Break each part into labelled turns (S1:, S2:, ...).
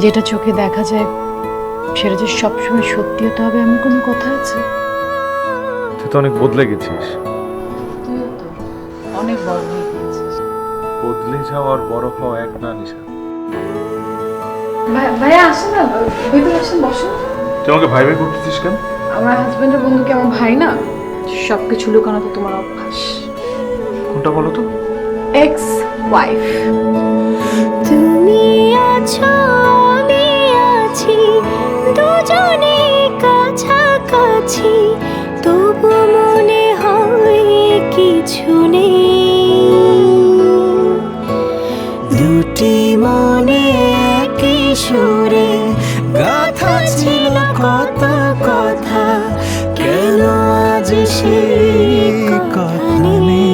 S1: যেটা চোখে দেখা যায় সেটা যে সবসময় সত্যি হতে হবে এমন কোনো কথা আছে?
S2: তুই তো অনেক বদলে গেছিস।
S1: তুইও তো অনেক বড় হয়ে গিয়েছিস।
S2: বদলে যাওয়া আর বড় হওয়া এক না, নিশা।
S1: ভাইয়া আসো না, ভিতরে আসেন, বসো।
S2: তুই আমাকে ভাই ভাই করতেছিস কেন?
S1: আমার হাজবেন্ডের বন্ধু কি আমার ভাই না? সবকিছু লুকানো তো তোমার অভ্যাস।
S2: কোনটা বলো তো?
S1: Ex wife.
S3: তুমি আছো আমি আছি দুজনে কাছাকাছি, তবু মনে হয় কিছু নেই। দুটি মনে একই সুরে গাথা ছিল কত কথা, কেন আজ সে কথা নেই।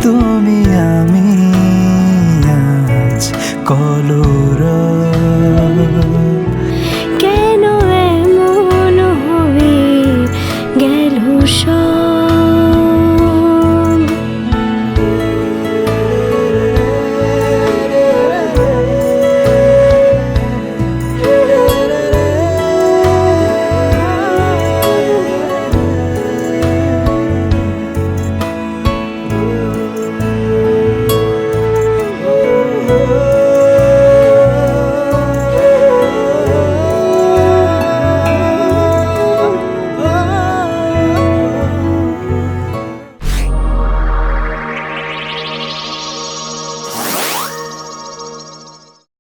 S3: তুমি আমি আজ কলরব।